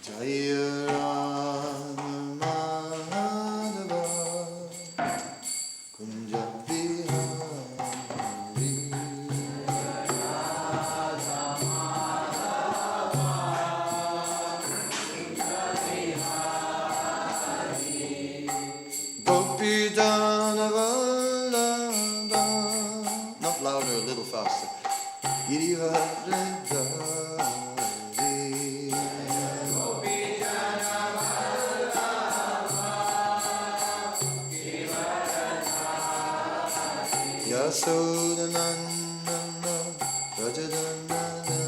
Jaya Rama Madhava Kunja Bihari Gopidana Vallabha. Not louder, a little faster. Girivardhari Yasodananda Rajadananda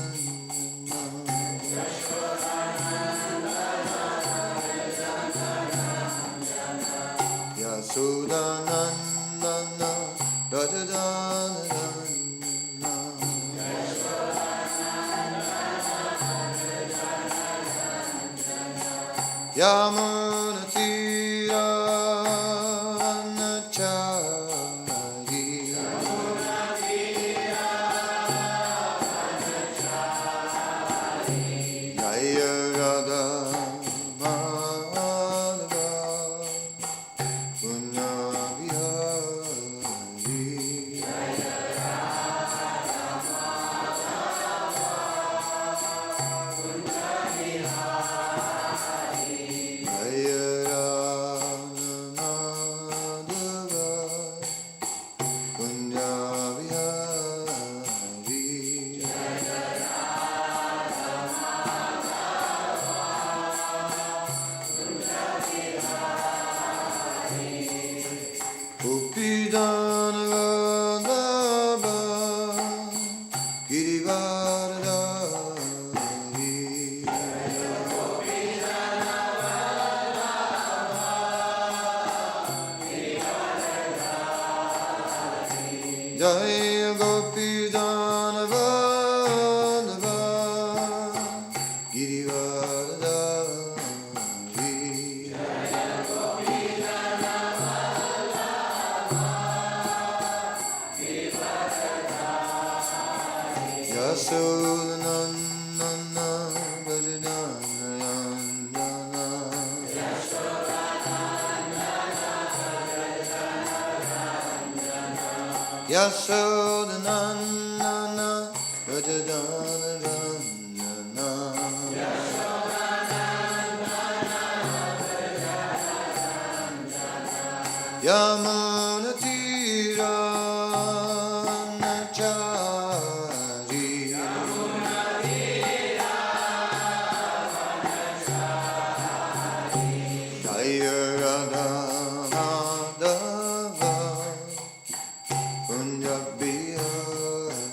Yasodananda Rajadananda Yamuna Tira Vanachari Jaya Radha Madhava Punya Vihari Jaya Radha Madhava Punya Vihari Gopidana Vallabha Girivardhari Jaya Gopidana Vallabha Girivardhari Yasodananda Rajadananda Yasodananda Rajadananda Yamuna Tira Vanachari Jaya Radha Madhava Punya Bihari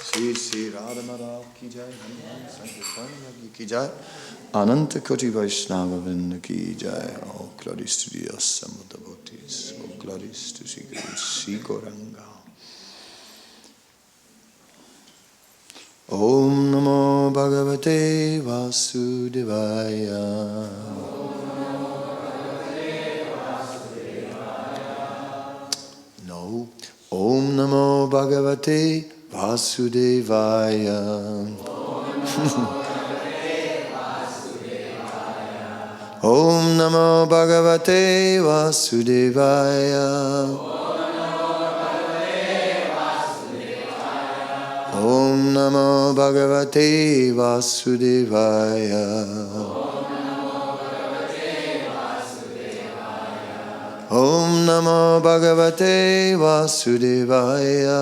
Shri Shri Radha Madhav Ki Jai Hanuman Sankirtan Yagya Ki Jai Ananta Koti Vaishnava Vrinda Ki Jai. All glories to the assembled devotees. All glories to Sri Guru Sri Gauranga. Om Namo Bhagavate Vasudevaya. No. Om Namo Bhagavate Vasudevaya. Om Namo Bhagavate Vasudevaya. Om Namo Bhagavate Vasudevaya. Om Namo Bhagavate Vasudevaya.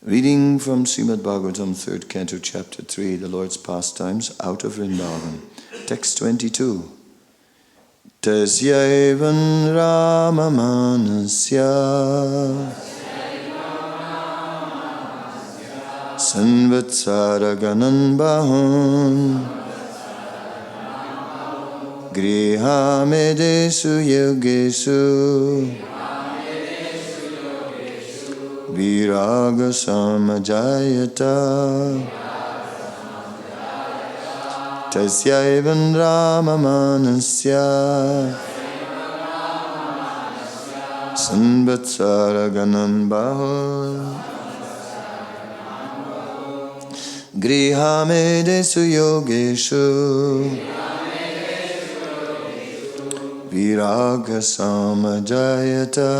Reading from Śrīmad Bhāgavatam, 3rd Canto, Chapter 3, the Lord's Pastimes, out of Vrindavan. Text 22. Tasya evan Rama manasya Sanvatsara ganan bahun Griha medesu yogesu Viraga samajayata Tasya evan Rama manasya Sanvatsara ganam bahun Grihamedesu yogeshu Viraga samajayata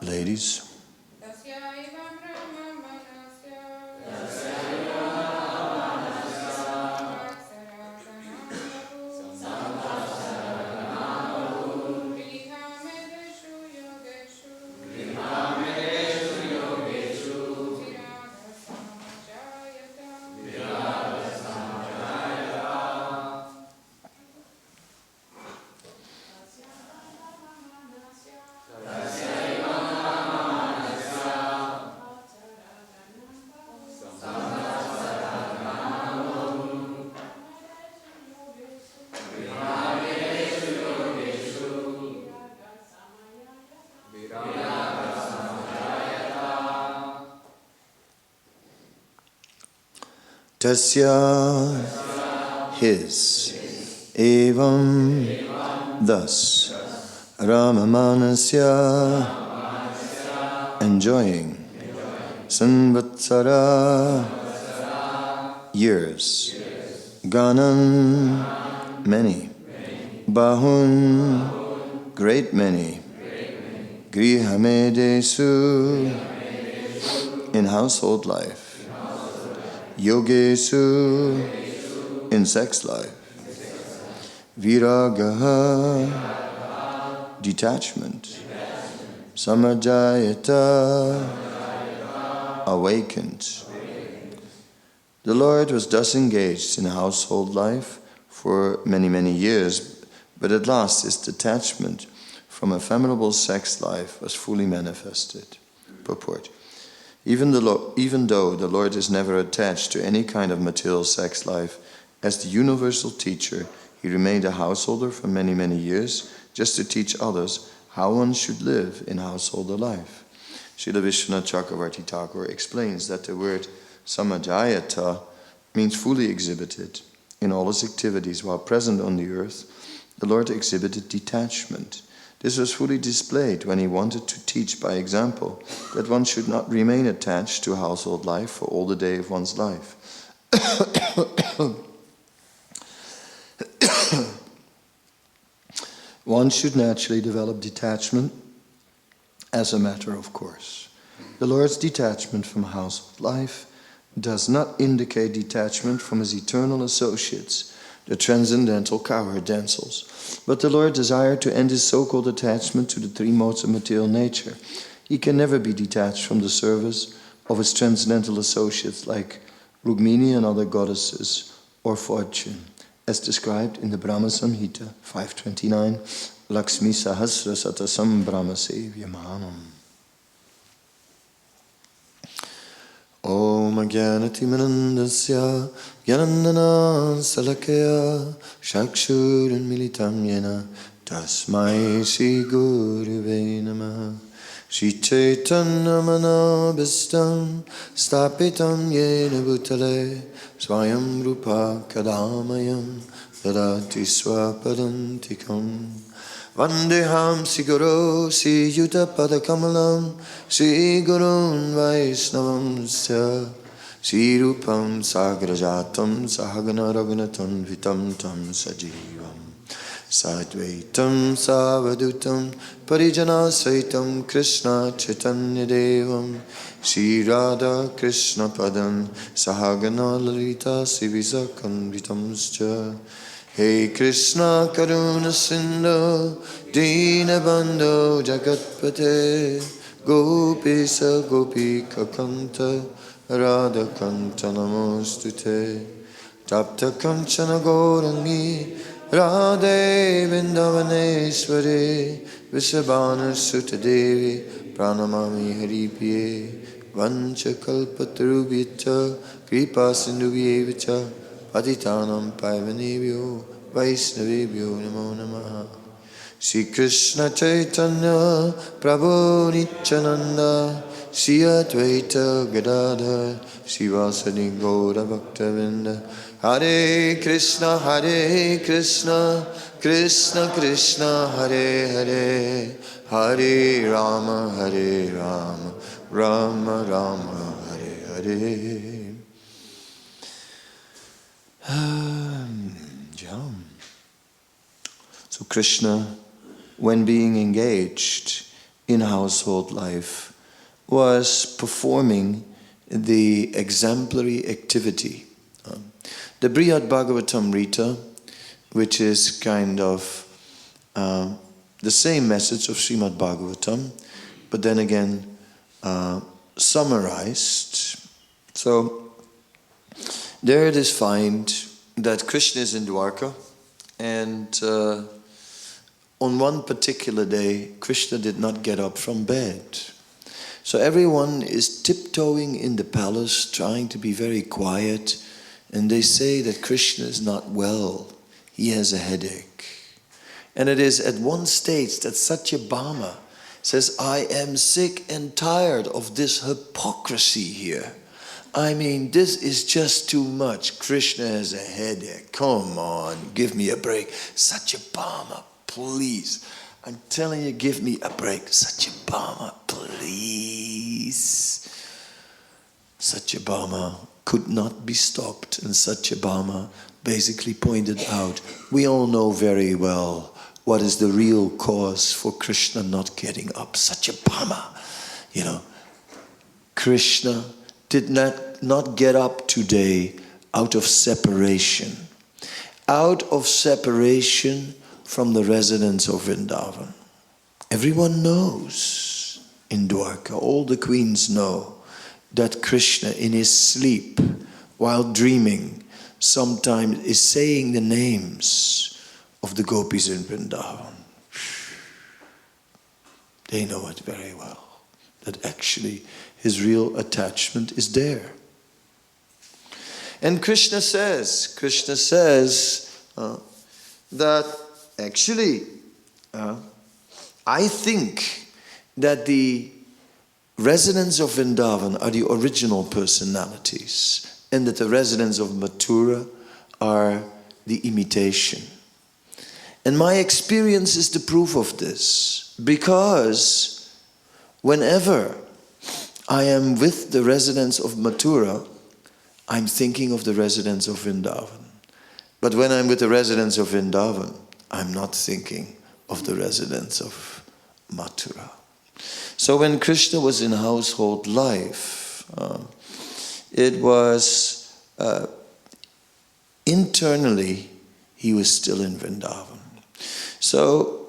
Ladies. Tasya, his, evam, thus, Ramamanasya, enjoying, Sanvatsara, years, Ganan, many, Bahun, great many, Grihamedesu, in household life, Yogesu, in sex life, Viragaha, detachment, Samajayata, awakened. The Lord was thus engaged in household life for many, many years, but at last his detachment from ephemeral sex life was fully manifested. Purport. Even though the Lord is never attached to any kind of material sex life, as the universal teacher, he remained a householder for many, many years, just to teach others how one should live in householder life. Srila Vishwanath Chakravarti Thakur explains that the word samajayata means fully exhibited. In all his activities while present on the earth, the Lord exhibited detachment. This was fully displayed when he wanted to teach by example that one should not remain attached to household life for all the day of one's life. One should naturally develop detachment as a matter of course. The Lord's detachment from household life does not indicate detachment from his eternal associates, the transcendental cowherd dancels. But the Lord desired to end his so-called attachment to the three modes of material nature. He can never be detached from the service of his transcendental associates like Rukmini and other goddesses or fortune, as described in the Brahma Samhita 529, Lakshmi Sahasra Satasam Brahma Sevyamanam. Om Jnanatimanandasya Jnanandana Salakaya Shakshuran Militam Yena Tasmai Sri Guruve Namaha Shri Chaitanya Manabhistam Stapitam Yena Bhutale Swayam Rupa Kadamayam Dadati Swapadantikam Vandeham Siguro Si Yuta Padakamalam Si Gurun Vaishnavam Sya Si Rupam Sagrajatam Sahagana Raghunatam Vitam Tam Sajivam Sadvaitam Savadutam Parijana Saitam Krishna Chaitanya Devam Shri Radha Krishna Padam Sahagana Lalita Sivisakam Vitamscha. Hey Krishna Karuna Sindhu Dina Bandhu Jagatpate Gopisa Gopika Kanta Radha Kanta Namostute Tapta Kanchana Gaurangi Radhe Vrindavaneshwari Vishabhana Sutta Devi Pranamami Haripriye Vancha Kalpatarubhyacha Kripa Sindhubhyevacha Patitanam Paivanebhyo Vaisnavebhyo Namo Namaha. Shri Krishna Chaitanya Prabhu Nityananda Shri Advaita Gadadhar Shri Vasadi Gaura Bhaktivedanta. Hare Krishna Krishna Krishna Hare Hare Hare Rama Rama Rama Hare Hare. So Krishna, when being engaged in household life, was performing the exemplary activity. The Śrīmad Bhāgavatam Rita, which is kind of the same message of Śrīmad Bhāgavatam, but then again summarized. So there it is find that Krishna is in Dwarka, and on one particular day, Krishna did not get up from bed. So everyone is tiptoeing in the palace, trying to be very quiet, and they say that Krishna is not well. He has a headache. And it is at one stage that Satyabhama says, I am sick and tired of this hypocrisy here. I mean, this is just too much. Krishna has a headache. Come on, give me a break. Satyabhama, please. I'm telling you, give me a break. Satyabhama, please. Satyabhama could not be stopped. And Satyabhama basically pointed out, we all know very well what is the real cause for Krishna not getting up. Satyabhama, Krishna did not get up today out of separation. Out of separation from the residents of Vrindavan. Everyone knows in Dwarka, all the queens know, that Krishna in his sleep, while dreaming, sometimes is saying the names of the gopis in Vrindavan. They know it very well, that actually his real attachment is there. And Krishna says that actually, I think that the residents of Vrindavan are the original personalities, and that the residents of Mathura are the imitation. And my experience is the proof of this, because whenever I am with the residents of Mathura, I'm thinking of the residents of Vrindavan. But when I'm with the residents of Vrindavan, I'm not thinking of the residents of Mathura. So when Krishna was in household life, it was internally, he was still in Vrindavan. So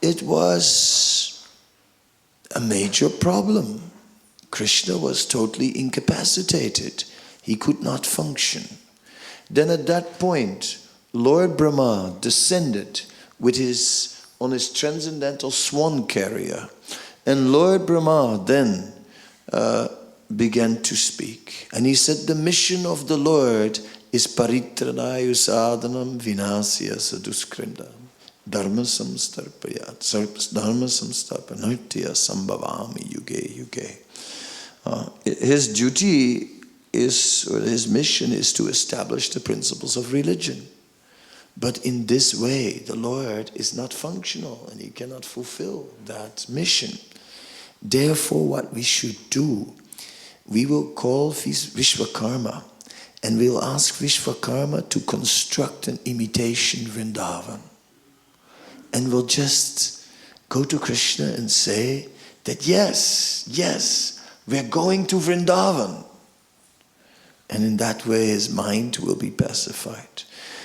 it was a major problem. Krishna was totally incapacitated. He could not function. Then at that point, Lord Brahma descended on his transcendental swan carrier. And Lord Brahma then began to speak. And he said, the mission of the Lord is paritranaya sadhanam vinasya saduskrinda dharma samstarpanartya sambhavami yuge yuge. His duty is, or his mission is to establish the principles of religion. But in this way, the Lord is not functional and he cannot fulfill that mission. Therefore, what we should do, we will call Vishwakarma and we'll ask Vishwakarma to construct an imitation Vrindavan. and will just go to Krishna and say that yes, we're going to Vrindavan. And in that way his mind will be pacified.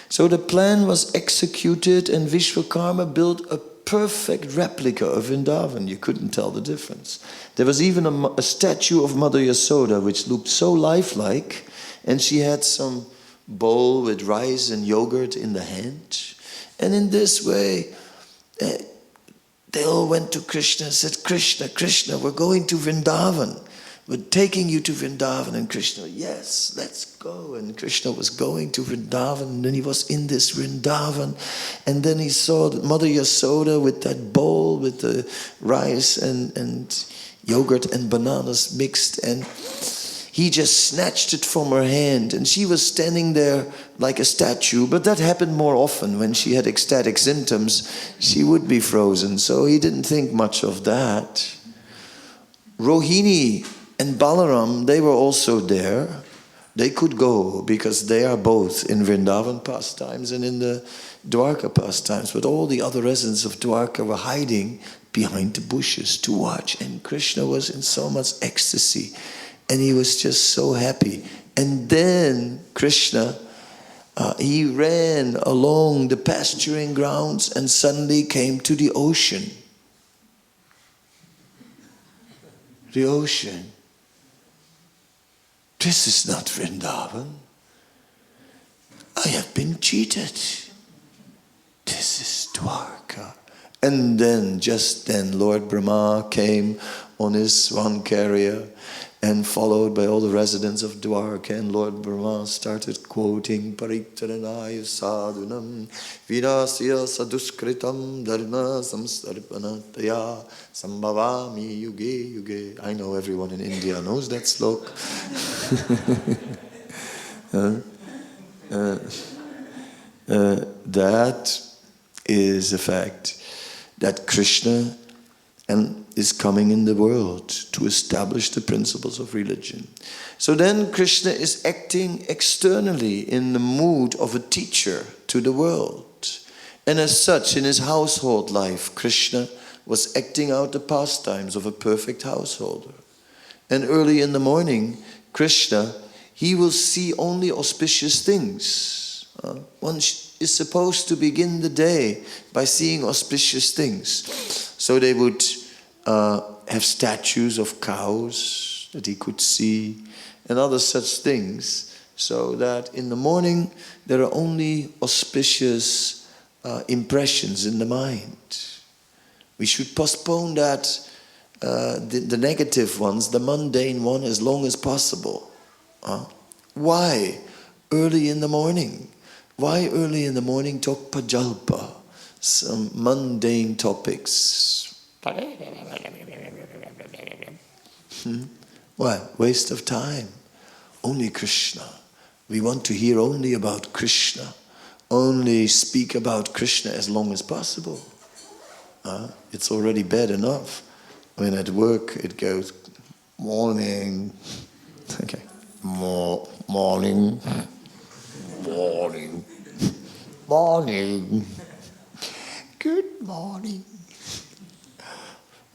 So the plan was executed, and Vishwakarma built a perfect replica of Vrindavan. You couldn't tell the difference. There was even a statue of Mother Yasoda which looked so lifelike, and she had some bowl with rice and yogurt in the hand. And in this way, they all went to Krishna and said, Krishna, we're going to Vrindavan. We're taking you to Vrindavan. And Krishna, yes, let's go. And Krishna was going to Vrindavan, and then he was in this Vrindavan, and then he saw Mother Yasoda with that bowl with the rice and yogurt and bananas mixed, and he just snatched it from her hand, and she was standing there like a statue. But that happened more often. When she had ecstatic symptoms, she would be frozen, so he didn't think much of that. Rohini and Balaram, they were also there. They could go because they are both in Vrindavan pastimes and in the Dwarka pastimes. But all the other residents of Dwarka were hiding behind the bushes to watch. And Krishna was in so much ecstasy. And he was just so happy. And then Krishna, he ran along the pasturing grounds and suddenly came to the ocean. The ocean. This is not Vrindavan. I have been cheated. This is Dwarka. And then, just then, Lord Brahma came on his swan carrier and followed by all the residents of Dwarka. And Lord Brahma started quoting Paritranaya sadhunam virasya saduskritam dharma samsarpanataya sambhavami yuge yuge. I know everyone in India knows that slok. That is a fact that Krishna is coming in the world to establish the principles of religion. So then Krishna is acting externally in the mood of a teacher to the world. And as such, in his household life, Krishna was acting out the pastimes of a perfect householder. And early in the morning, Krishna, he will see only auspicious things. One is supposed to begin the day by seeing auspicious things. So they would have statues of cows that he could see and other such things, so that in the morning there are only auspicious impressions in the mind. We should postpone that, the negative ones, the mundane one, as long as possible. Why early in the morning? Why early in the morning talk pajalpa, some mundane topics? What? Waste of time. Only Krishna. We want to hear only about Krishna. Only speak about Krishna as long as possible. It's already bad enough when at work it goes morning. Okay. Morning. Morning. Morning. Good morning.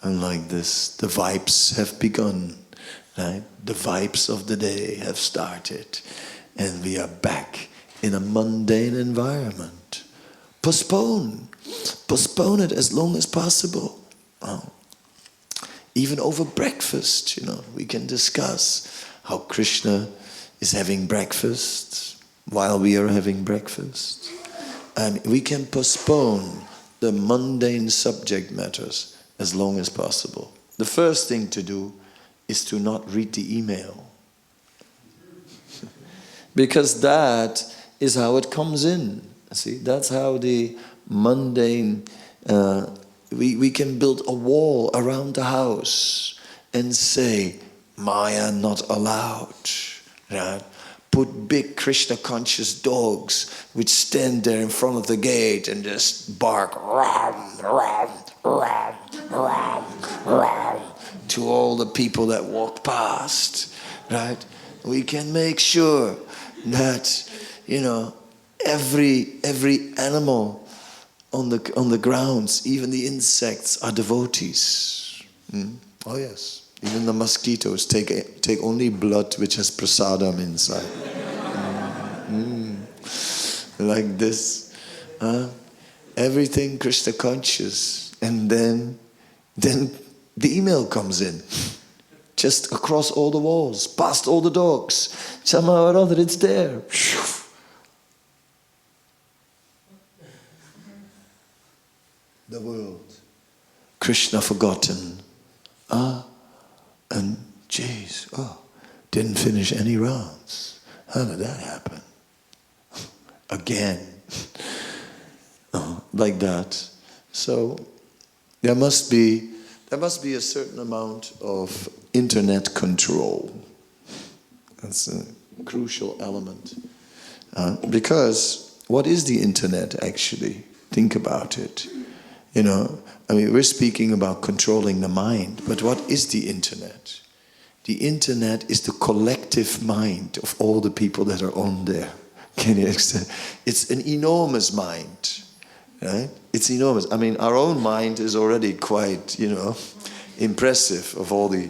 And like this, the vibes have begun, right? The vibes of the day have started, and we are back in a mundane environment. Postpone it as long as possible. Even over breakfast, we can discuss how Krishna is having breakfast while we are having breakfast. And we can postpone the mundane subject matters as long as possible. The first thing to do is to not read the email. Because that is how it comes in. See, that's how the mundane, we can build a wall around the house and say, Maya not allowed. Right? Put big Krishna conscious dogs which stand there in front of the gate and just bark ram, ram, ram, ram, ram to all the people that walk past. Right? We can make sure that every animal on the grounds, even the insects are devotees. Oh yes. Even the mosquitoes take only blood which has prasadam inside. Like this. Everything Krishna conscious. And then the email comes in. Just across all the walls, past all the dogs. Somehow or other it's there. The world. Krishna forgotten. And geez, didn't finish any rounds. How did that happen? Again. Like that. So there must be a certain amount of internet control. That's a crucial element. Because what is the internet actually? Think about it. We're speaking about controlling the mind, but what is the internet? The internet is the collective mind of all the people that are on there. Can you understand? It's an enormous mind, right? It's enormous. Our own mind is already quite, impressive of all the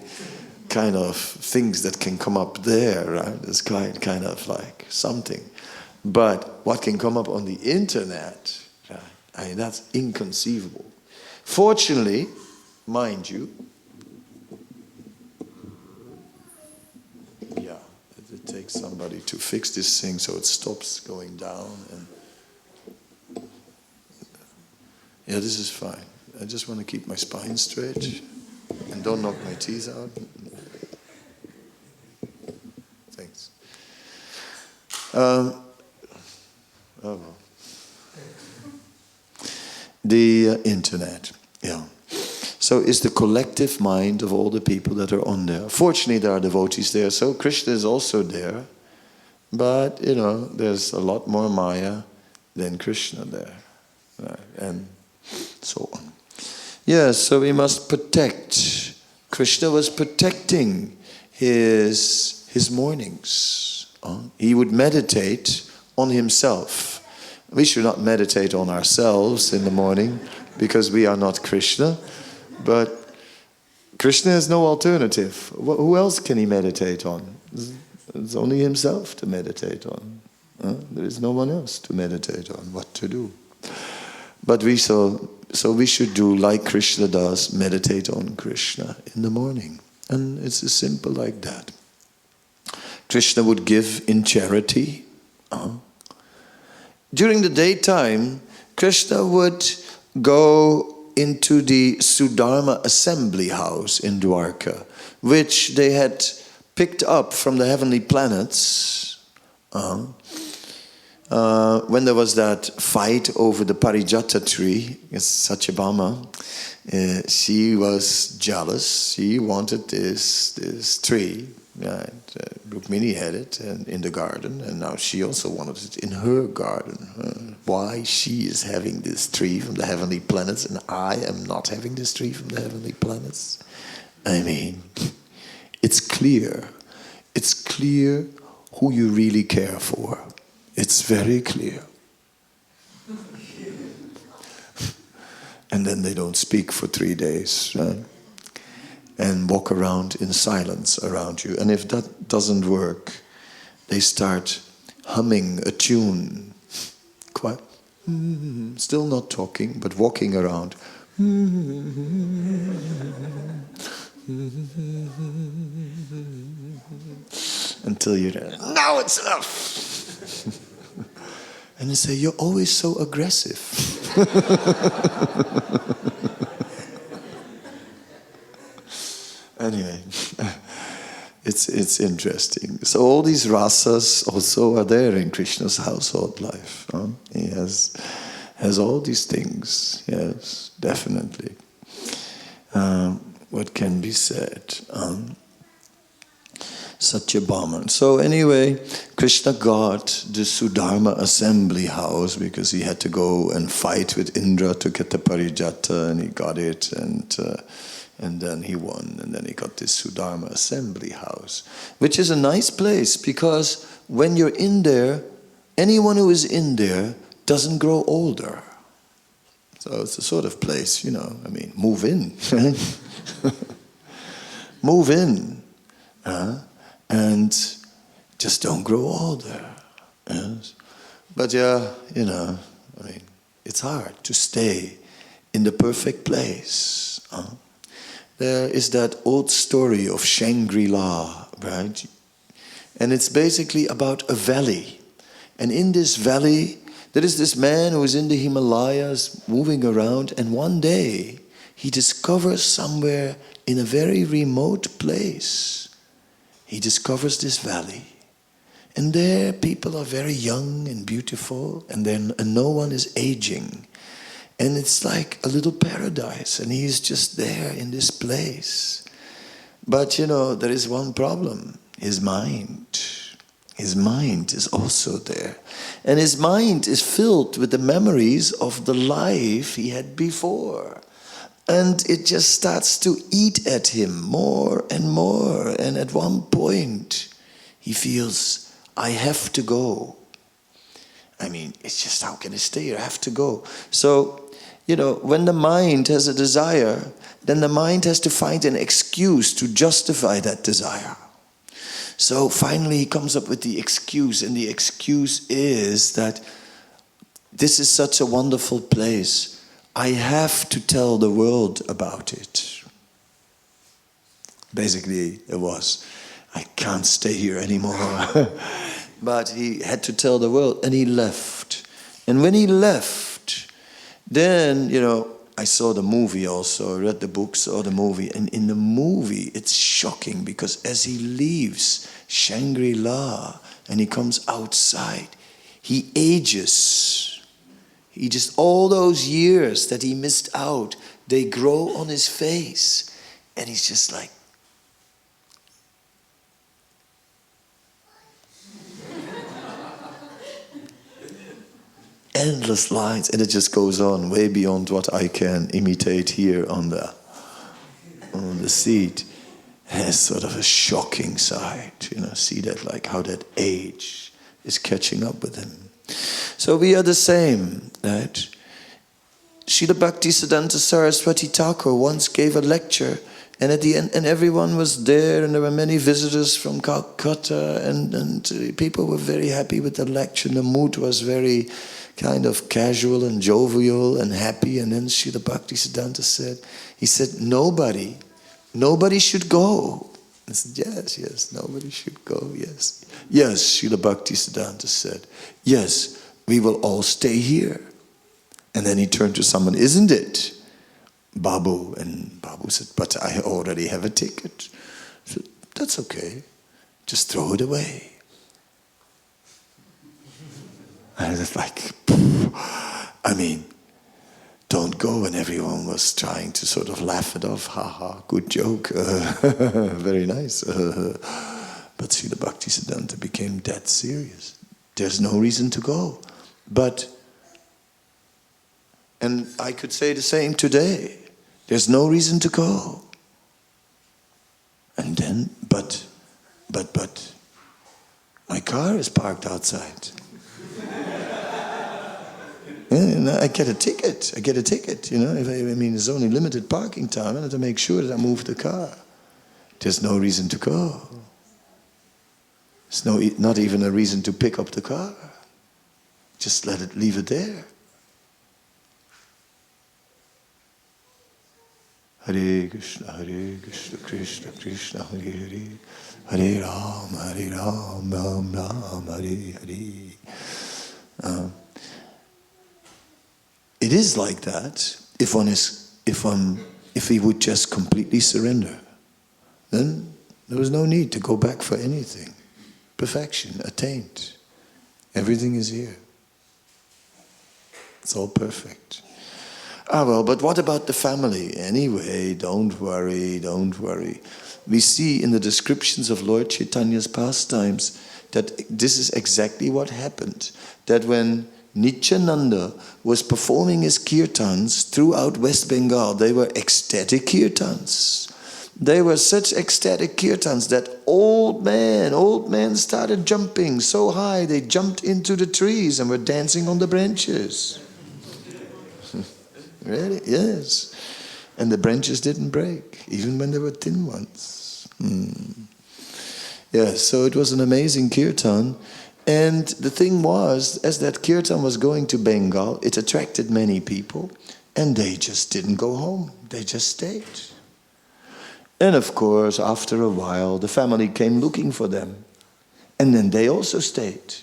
kind of things that can come up there, right? It's kind of like something. But what can come up on the internet, right? That's inconceivable. Fortunately, mind you, it takes somebody to fix this thing so it stops going down. And this is fine. I just want to keep my spine straight and don't knock my teeth out. Thanks. The internet, So it's the collective mind of all the people that are on there. Fortunately, there are devotees there, so Krishna is also there. But, there's a lot more Maya than Krishna there. Right? And so on. So we must protect. Krishna was protecting his mornings. He would meditate on himself. We should not meditate on ourselves in the morning because we are not Krishna. But Krishna has no alternative. Who else can he meditate on? It's only himself to meditate on. There is no one else to meditate on what to do. But we should do like Krishna does, meditate on Krishna in the morning. And it's as simple like that. Krishna would give in charity. During the daytime, Krishna would go into the Sudharma assembly house in Dwarka, which they had picked up from the heavenly planets when there was that fight over the Parijata tree. Satyabhama, she was jealous. She wanted this tree. Right. Rukmini had it in the garden, and now she also wanted it in her garden. Why she is having this tree from the heavenly planets and I am not having this tree from the heavenly planets? It's clear. It's clear who you really care for. It's very clear. And then they don't speak for 3 days, right? And walk around in silence around you. And if that doesn't work, they start humming a tune. Quite, still not talking, but walking around. Until you're there. Now it's enough! And they say, you're always so aggressive. Anyway, it's interesting. So all these rasas also are there in Krishna's household life. He has all these things. Yes, definitely. What can be said? Satyabhama. So anyway, Krishna got the Sudharma assembly house because he had to go and fight with Indra to get the Parijata, and he got it, and then he won, and then he got this Sudharma assembly house, which is a nice place because when you're in there, anyone who is in there doesn't grow older. So it's the sort of place, move in. Move in. And just don't grow older. Yes? But it's hard to stay in the perfect place. There is that old story of Shangri-La, right? And it's basically about a valley. And in this valley, there is this man who is in the Himalayas moving around, and one day he discovers somewhere in a very remote place, he discovers this valley. And there people are very young and beautiful, and no one is aging. And it's like a little paradise, and he's just there in this place. But there is one problem, his mind. His mind is also there. And his mind is filled with the memories of the life he had before. And it just starts to eat at him more and more. And at one point, he feels, I have to go. It's just, how can I stay here? I have to go. So, when the mind has a desire, then the mind has to find an excuse to justify that desire. So finally he comes up with the excuse, and the excuse is that this is such a wonderful place. I have to tell the world about it. Basically it was, I can't stay here anymore. But he had to tell the world, and he left. And when he left, then, I saw the movie also, I read the book, saw the movie, and in the movie it's shocking because as he leaves Shangri-La and he comes outside, he ages. He just, all those years that he missed out, they grow on his face, and he's just like, endless lines, and it just goes on way beyond what I can imitate here on the seat. And it's sort of a shocking sight, see that, like how that age is catching up with him. So we are the same, right? Srila Bhaktisiddhanta Saraswati Thakur once gave a lecture, and at the end, and everyone was there, and there were many visitors from Calcutta, and people were very happy with the lecture, and the mood was very kind of casual and jovial and happy. And then Srila Bhaktisiddhanta said, nobody should go. I said, yes, nobody should go, yes. Yes, Srila Bhaktisiddhanta said, yes, we will all stay here. And then he turned to someone, isn't it, Babu? And Babu said, but I already have a ticket. I said, that's okay, just throw it away. And I was like, don't go. And everyone was trying to sort of laugh it off. Ha, good joke. Very nice. But Srila Bhaktisiddhanta became dead serious. There's no reason to go. And I could say the same today. There's no reason to go. And then, but, my car is parked outside. And I get a ticket. There's only limited parking time. I have to make sure that I move the car. There's no reason to go. There's not even a reason to pick up the car. Just leave it there. Hare Krishna, Krishna Krishna, Hare Hare, Hare Ram, Ram Ram, Hare Hare. It is like that if we would just completely surrender. Then there was no need to go back for anything. Perfection attained. Everything is here. It's all perfect. But what about the family? Anyway, don't worry. We see in the descriptions of Lord Chaitanya's pastimes that this is exactly what happened. That when Nityananda was performing his kirtans throughout West Bengal, they were ecstatic kirtans. They were such ecstatic kirtans that old men started jumping so high they jumped into the trees and were dancing on the branches. Really? Yes. And the branches didn't break, even when they were thin ones. Yes, so it was an amazing kirtan. And the thing was, as that kirtan was going to Bengal, it attracted many people, and they just didn't go home. They just stayed. And of course, after a while, the family came looking for them. And then they also stayed.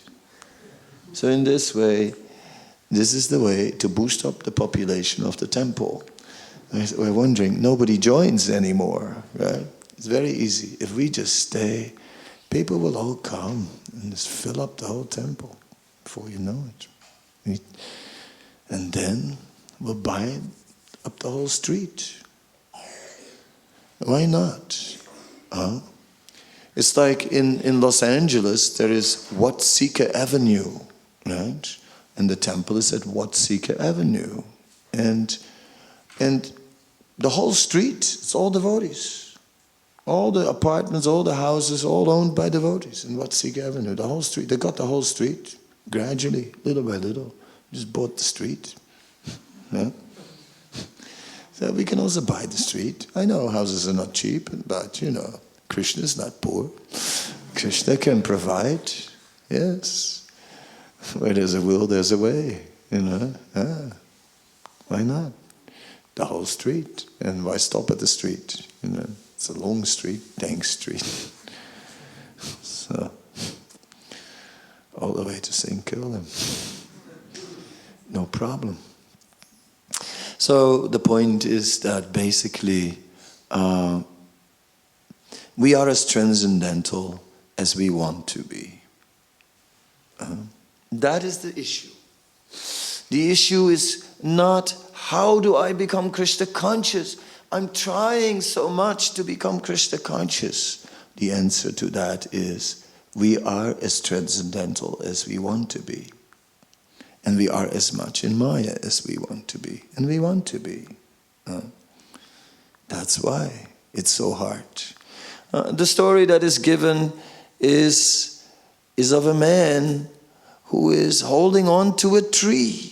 So in this way, this is the way to boost up the population of the temple. We're wondering, nobody joins anymore, right? It's very easy. If we just stay, people will all come and just fill up the whole temple before you know it. And then we'll buy up the whole street. Why not? It's like in Los Angeles, there is Watsika Avenue, right? And the temple is at Watsika Avenue. And the whole street, it's all devotees. All the apartments, all the houses, all owned by devotees in Watsika Avenue. The whole street, they got the whole street, gradually, little by little. Just bought the street. Yeah? So we can also buy the street. I know houses are not cheap, but Krishna is not poor. Krishna can provide, yes. Where there's a will, there's a way, Why not? The whole street. And why stop at the street? It's a long street, Tank Street. So, all the way to St. Killam. No problem. So the point is that basically we are as transcendental as we want to be. That is the issue. The issue is not how do I become Krishna conscious? I'm trying so much to become Krishna conscious. The answer to that is we are as transcendental as we want to be. And we are as much in Maya as we want to be. And we want to be. That's why it's so hard. The story that is given is of a man who is holding on to a tree.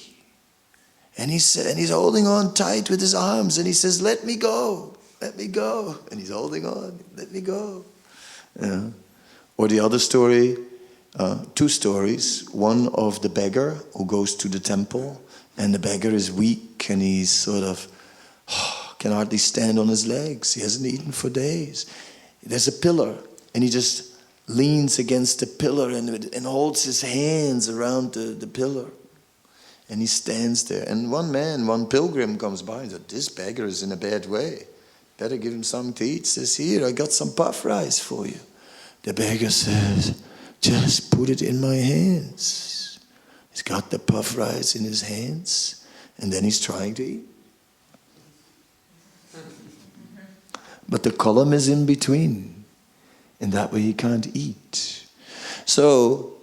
And he's holding on tight with his arms. And he says, let me go, let me go. And he's holding on, let me go. Or the other story, two stories. One of the beggar who goes to the temple, and the beggar is weak and he's sort of can hardly stand on his legs. He hasn't eaten for days. There's a pillar, and he just leans against the pillar and holds his hands around the pillar. And he stands there. And one pilgrim comes by and says, this beggar is in a bad way. Better give him something to eat. Says, here, I got some puff rice for you. The beggar says, just put it in my hands. He's got the puff rice in his hands, and then he's trying to eat. But the column is in between, and that way he can't eat. So,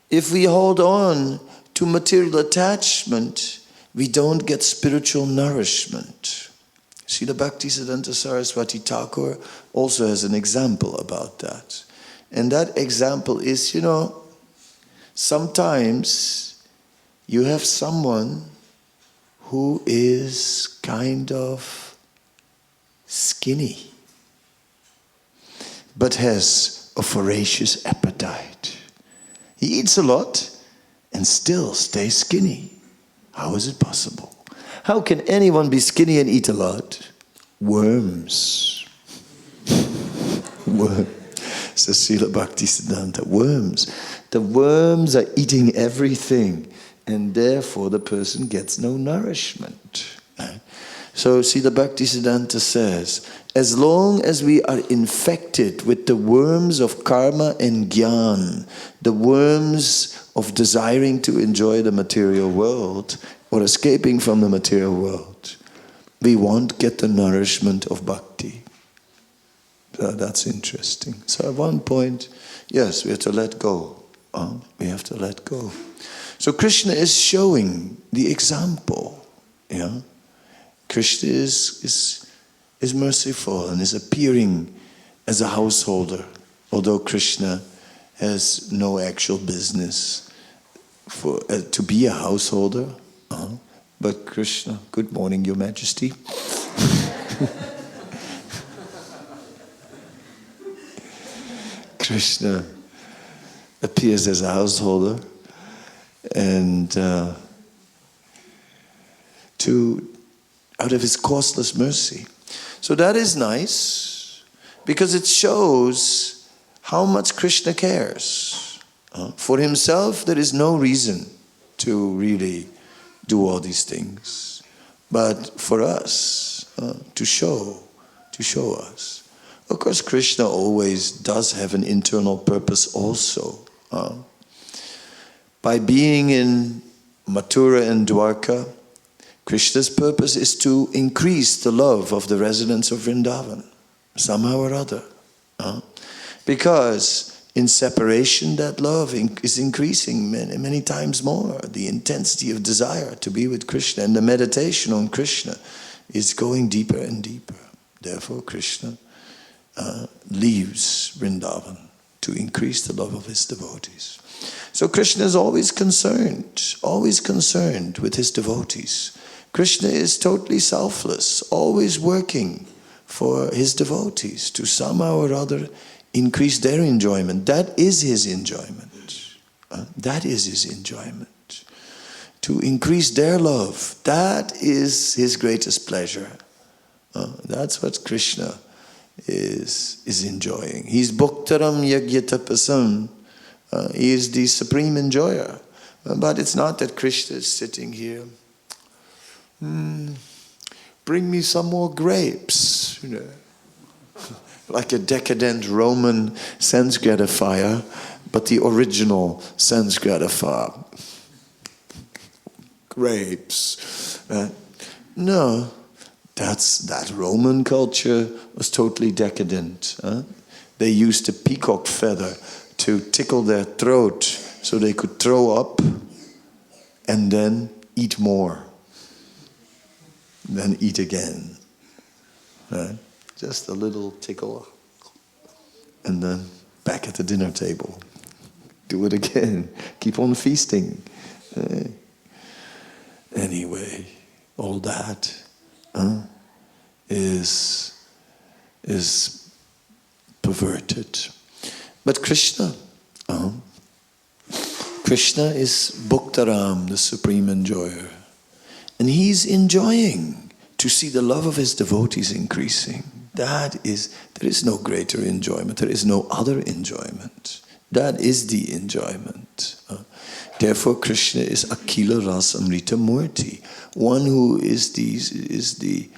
if we hold on to material attachment, we don't get spiritual nourishment. Srila Bhaktivedanta Saraswati Thakur also has an example about that. And that example is, sometimes you have someone who is kind of skinny, but has a voracious appetite. He eats a lot and still stays skinny. How is it possible? How can anyone be skinny and eat a lot? Worms. Worms. Says Srila Bhaktisiddhanta. Worms. The worms are eating everything, and therefore the person gets no nourishment. So Srila Bhaktisiddhanta says, as long as we are infected with the worms of karma and jnana, the worms of desiring to enjoy the material world or escaping from the material world, we won't get the nourishment of bhakti. So that's interesting. So at one point, yes, we have to let go. We have to let go. So Krishna is showing the example. Yeah, Krishna is merciful and is appearing as a householder, although Krishna has no actual business to be a householder. But Krishna, good morning, Your Majesty. Krishna appears as a householder and out of his causeless mercy. So that is nice because it shows how much Krishna cares. For himself, there is no reason to really do all these things, but for us to show us. Of course, Krishna always does have an internal purpose also. By being in Mathura and Dwarka, Krishna's purpose is to increase the love of the residents of Vrindavan, somehow or other. Because in separation, that love is increasing many, many times more. The intensity of desire to be with Krishna and the meditation on Krishna is going deeper and deeper. Therefore, Krishna leaves Vrindavan to increase the love of his devotees. So Krishna is always concerned with his devotees. Krishna is totally selfless, always working for his devotees to somehow or other increase their enjoyment. That is his enjoyment. That is his enjoyment. To increase their love, that is his greatest pleasure. That's what Krishna is enjoying. He's Bhoktaram Yagyatapasam. He is the supreme enjoyer. But it's not that Krishna is sitting here. Bring me some more grapes, like a decadent Roman sense gratifier, but the original sense gratifier. Grapes. No, that Roman culture was totally decadent. They used a peacock feather to tickle their throat so they could throw up and then eat more. Then eat again. Right? Just a little tickle. And then back at the dinner table. Do it again. Keep on feasting. Anyway, all that is perverted. But Krishna is Bhaktaram, the supreme enjoyer. And he's enjoying to see the love of his devotees increasing. There is no greater enjoyment. There is no other enjoyment. That is the enjoyment. Therefore, Krishna is Akila Rasamrita Murti, one who is the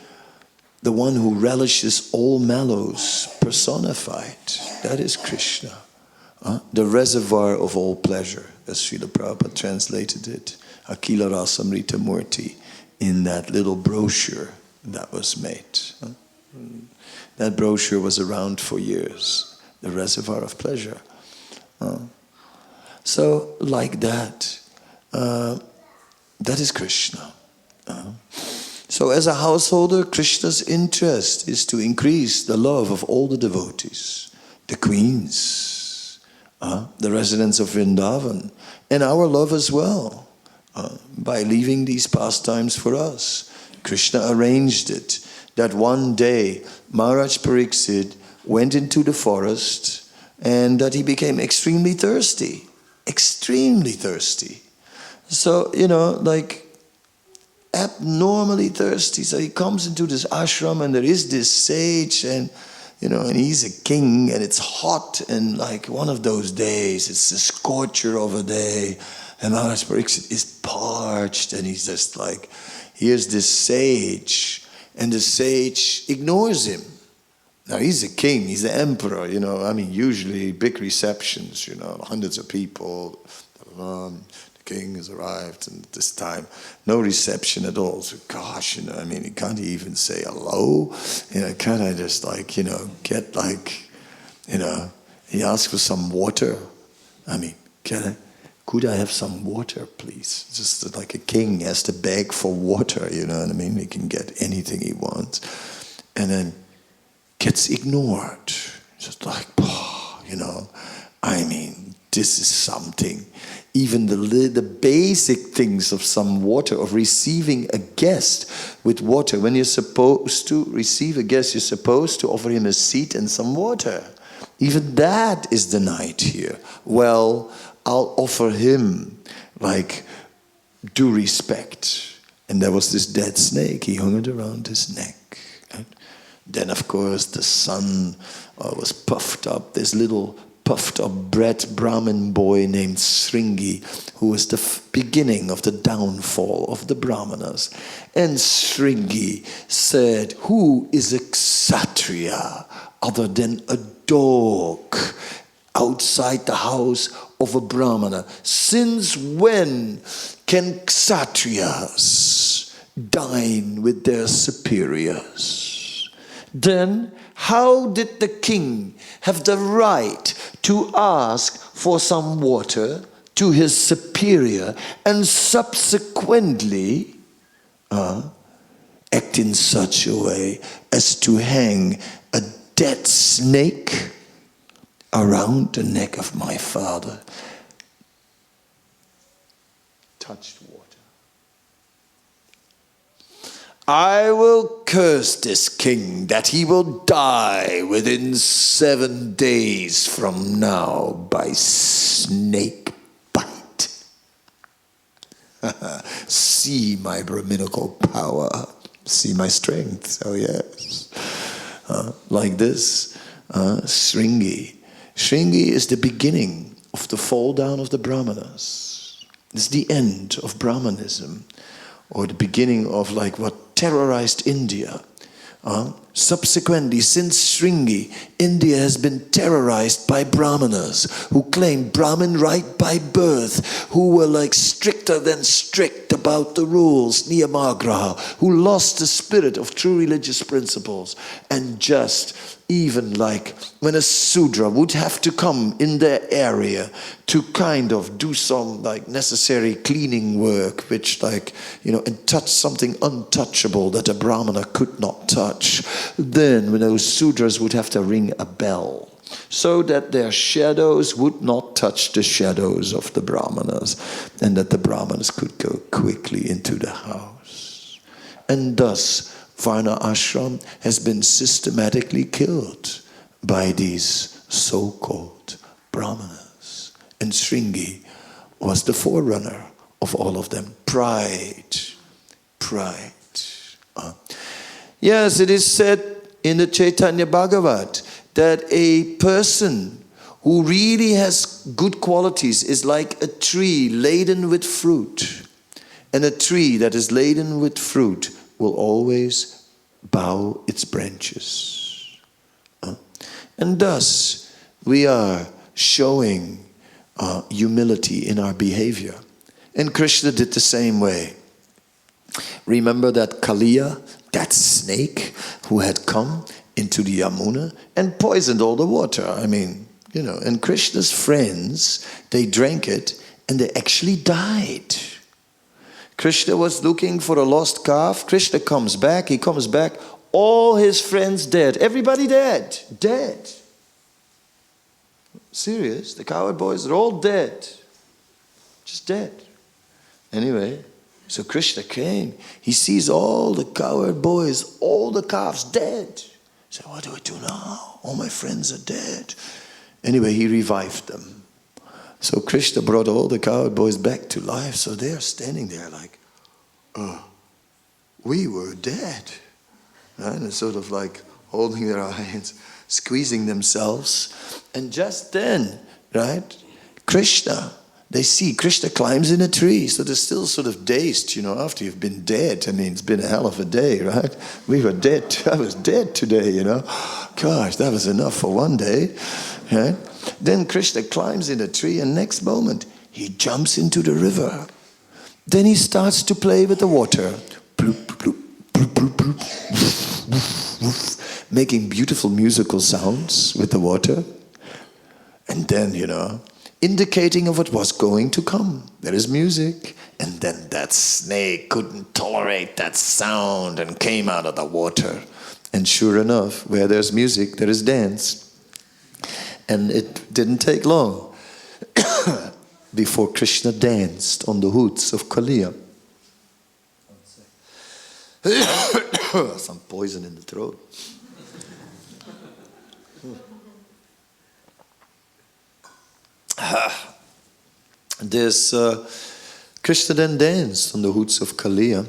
one who relishes all mellows personified. That is Krishna, the reservoir of all pleasure, as Srila Prabhupada translated it. Akila Rasamrita Murti, in that little brochure that was made. That brochure was around for years, the reservoir of pleasure. So, like that, that is Krishna. So as a householder, Krishna's interest is to increase the love of all the devotees, the queens, the residents of Vrindavan, and our love as well. By leaving these pastimes for us. Krishna arranged it that one day Maharaj Pariksit went into the forest and that he became extremely thirsty. So, like abnormally thirsty. So he comes into this ashram and there is this sage and he's a king and it's hot and like one of those days, it's a scorcher of a day. And Maharaj Pariksit is parched and he's just like, here's this sage. And the sage ignores him. Now he's a king, he's the emperor, usually big receptions, hundreds of people. The king has arrived and at this time, no reception at all. So gosh, he can't even say hello. Can't I just get he asks for some water. Could I have some water, please? Just like a king has to beg for water, He can get anything he wants. And then this is something. Even the basic things of some water, of receiving a guest with water. When you're supposed to receive a guest, you're supposed to offer him a seat and some water. Even that is denied here. Well, I'll offer him like due respect. And there was this dead snake. He hung it around his neck. Right? Then, of course, the sun was puffed up. This little puffed up bread Brahmin boy named Sringi, who was the beginning of the downfall of the Brahmanas. And Sringi said, who is a Kshatriya other than a dog outside the house of a Brahmana? Since when can Kshatriyas dine with their superiors? Then how did the king have the right to ask for some water to his superior and subsequently act in such a way as to hang a dead snake around the neck of my father? Touched water. I will curse this king that he will die within 7 days from now by snake bite. See my Brahminical power. See my strength. Oh yes. Like this, Sringi. Sringi is the beginning of the fall down of the Brahmanas. It's the end of Brahmanism, or the beginning of like what terrorized India. Subsequently, since Sringi, India has been terrorized by Brahmanas who claimed Brahmin right by birth, who were like stricter than strict about the rules, niyamagraha, who lost the spirit of true religious principles, and just even like when a Sudra would have to come in their area to kind of do some like necessary cleaning work, which like, you know, and touch something untouchable that a Brahmana could not touch, then when those Sudras would have to ring a bell so that their shadows would not touch the shadows of the Brahmanas, and that the Brahmanas could go quickly into the house. And thus Varna ashram has been systematically killed by these so-called Brahmanas. And Sringi was the forerunner of all of them. Pride. Yes, it is said in the Chaitanya Bhagavat that a person who really has good qualities is like a tree laden with fruit. And a tree that is laden with fruit will always bow its branches. And thus, we are showing humility in our behavior. And Krishna did the same way. Remember that Kaliya, that snake who had come into the Yamuna and poisoned all the water. I mean, you know, and Krishna's friends, they drank it and they actually died. Krishna was looking for a lost calf. Krishna comes back, he comes back, all his friends dead. Everybody dead. Dead. Serious, the cowherd boys are all dead. Just dead. Anyway, so Krishna came. He sees all the cowherd boys, all the calves dead. He said, what do I do now? All my friends are dead. Anyway, he revived them. So Krishna brought all the cowherd boys back to life. So they're standing there like, we were dead. Right? And sort of like holding their hands, squeezing themselves. And just then, right, Krishna, they see Krishna climbs in a tree. So they're still sort of dazed, you know, after you've been dead. I mean, it's been a hell of a day, right? We were dead. I was dead today, you know. Gosh, that was enough for one day. Right? Then Krishna climbs in a tree, and next moment, he jumps into the river. Then he starts to play with the water. Bloop, bloop, bloop, bloop, bloop. Making beautiful musical sounds with the water. And then, you know, indicating of what was going to come. There is music. And then that snake couldn't tolerate that sound and came out of the water. And sure enough, where there's music, there is dance. And it didn't take long before Krishna danced on the hoods of Kaliya. Some poison in the throat. Krishna then danced on the hoods of Kaliya.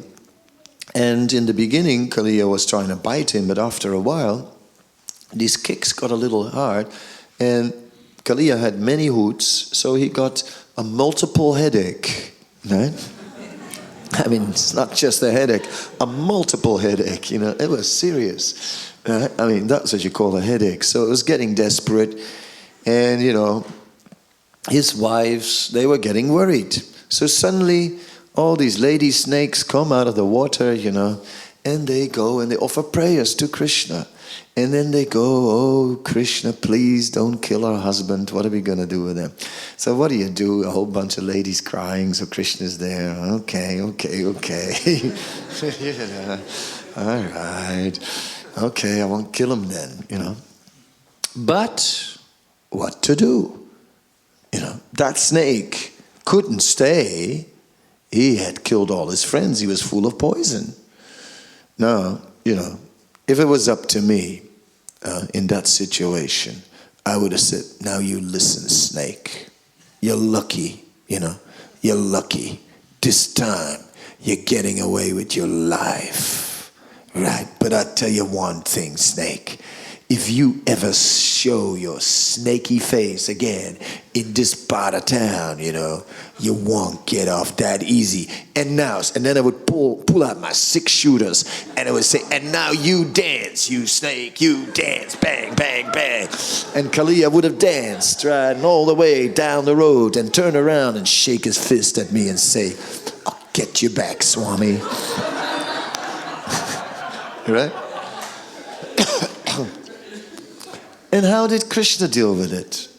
And in the beginning, Kaliya was trying to bite him, but after a while, these kicks got a little hard, and Kaliya had many hoods, so he got a multiple headache, right? I mean, it's not just a headache, a multiple headache, you know, it was serious. I mean, that's what you call a headache. So it was getting desperate, and, you know, his wives, they were getting worried. So suddenly, all these lady snakes come out of the water, you know, and they go and they offer prayers to Krishna. And then they go, oh, Krishna, please don't kill our husband. What are we going to do with him? So what do? A whole bunch of ladies crying, so Krishna's there. Okay. Yeah. All right. Okay, I won't kill him then, you know. But what to do? You know, that snake couldn't stay. He had killed all his friends. He was full of poison. Now, you know, if it was up to me in that situation, I would have said, now you listen, snake. You're lucky, you know. You're lucky. This time, you're getting away with your life. Right? But I'll tell you one thing, snake. If you ever show your snaky face again in this part of town, you know, you won't get off that easy. And then I would pull out my 6 shooters, and I would say, and now you dance, you snake, you dance, bang, bang, bang. And Kaliya would have danced, riding all the way down the road, and turn around and shake his fist at me and say, I'll get you back, Swami. Right? And how did Krishna deal with it?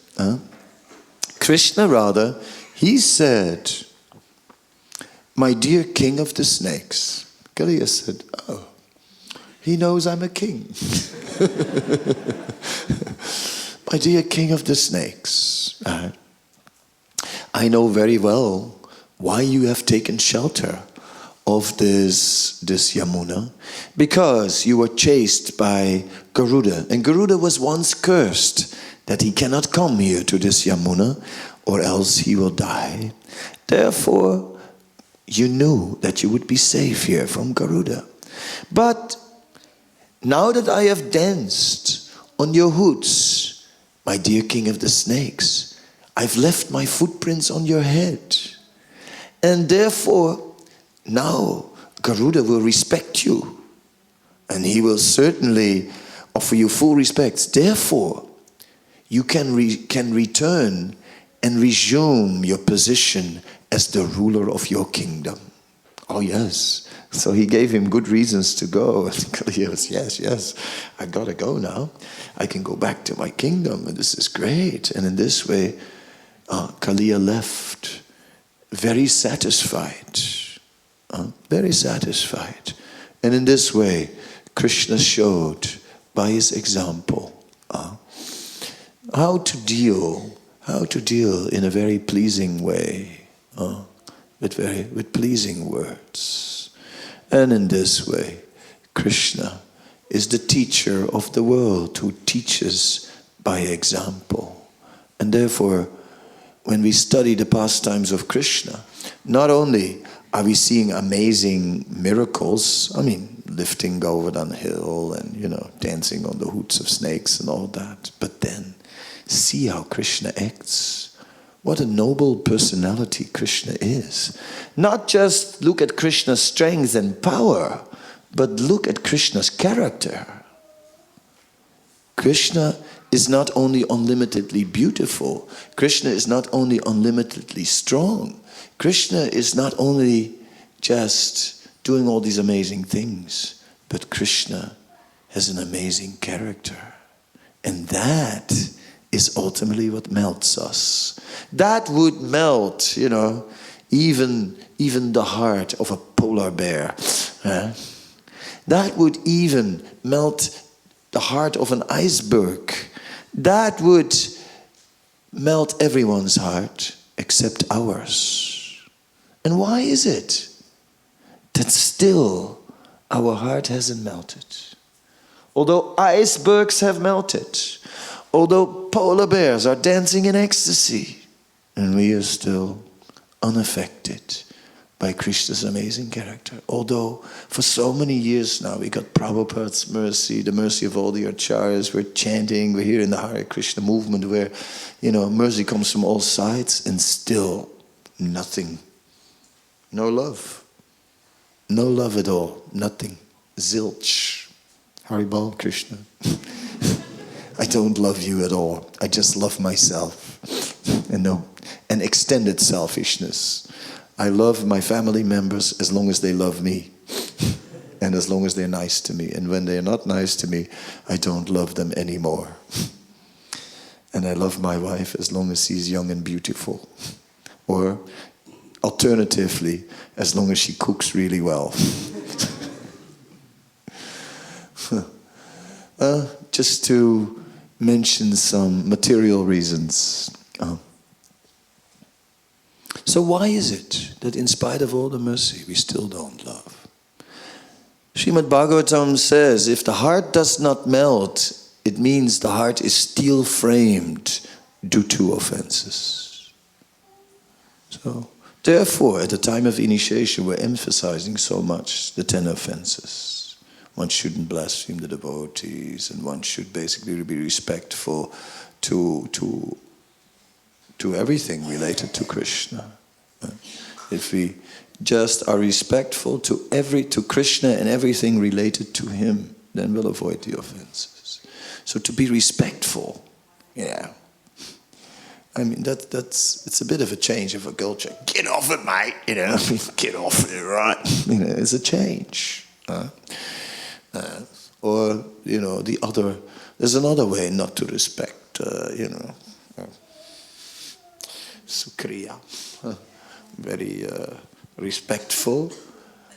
Krishna, rather, he said, my dear king of the snakes. Kaliya said, oh, he knows I'm a king. My dear king of the snakes, I know very well why you have taken shelter of this Yamuna, because you were chased by Garuda, and Garuda was once cursed that he cannot come here to this Yamuna or else he will die. Therefore, you knew that you would be safe here from Garuda. But now that I have danced on your hoods, my dear king of the snakes, I've left my footprints on your head, and therefore now Garuda will respect you, and he will certainly offer you full respect. Therefore, you can return and resume your position as the ruler of your kingdom. Oh yes. So he gave him good reasons to go. And Kaliya was, yes, I gotta go now. I can go back to my kingdom, and this is great. And in this way, Kaliya left very satisfied. Very satisfied. And in this way, Krishna showed by his example how to deal in a very pleasing way, with pleasing words. And in this way, Krishna is the teacher of the world who teaches by example. And therefore, when we study the pastimes of Krishna, not only are we seeing amazing miracles, I mean, lifting Govardhan Hill and, you know, dancing on the hoods of snakes and all that, but then see how Krishna acts. What a noble personality Krishna is. Not just look at Krishna's strength and power, but look at Krishna's character. Krishna is not only unlimitedly beautiful, Krishna is not only unlimitedly strong, Krishna is not only just doing all these amazing things, but Krishna has an amazing character. And that is ultimately what melts us. That would melt, you know, even the heart of a polar bear. That would even melt the heart of an iceberg. That would melt everyone's heart. except ours. And why is it that still our heart hasn't melted? Although icebergs have melted, although polar bears are dancing in ecstasy, and we are still unaffected by Krishna's amazing character. Although for so many years now we got Prabhupada's mercy, the mercy of all the Acharyas, we're chanting, we're here in the Hare Krishna movement where, mercy comes from all sides, and still nothing. No love. No love at all. Nothing. Zilch. Haribol Krishna. I don't love you at all. I just love myself. And extended selfishness. I love my family members as long as they love me. And as long as they're nice to me. And when they're not nice to me, I don't love them anymore. And I love my wife as long as she's young and beautiful. Or, alternatively, as long as she cooks really well. Just to mention some material reasons. So why is it that in spite of all the mercy, we still don't love? Śrīmad Bhāgavatam says, if the heart does not melt, it means the heart is steel-framed due to offenses. So, therefore, at the time of initiation, we're emphasizing so much the 10 offenses. One shouldn't blaspheme the devotees, and one should basically be respectful to everything related to Krishna. If we just are respectful to Krishna and everything related to him, then we'll avoid the offenses. So to be respectful, I mean it's a bit of a change of a culture. Get off it, mate. Get off it, right? It's a change. Or there's another way not to respect. Sukriya. Very respectful,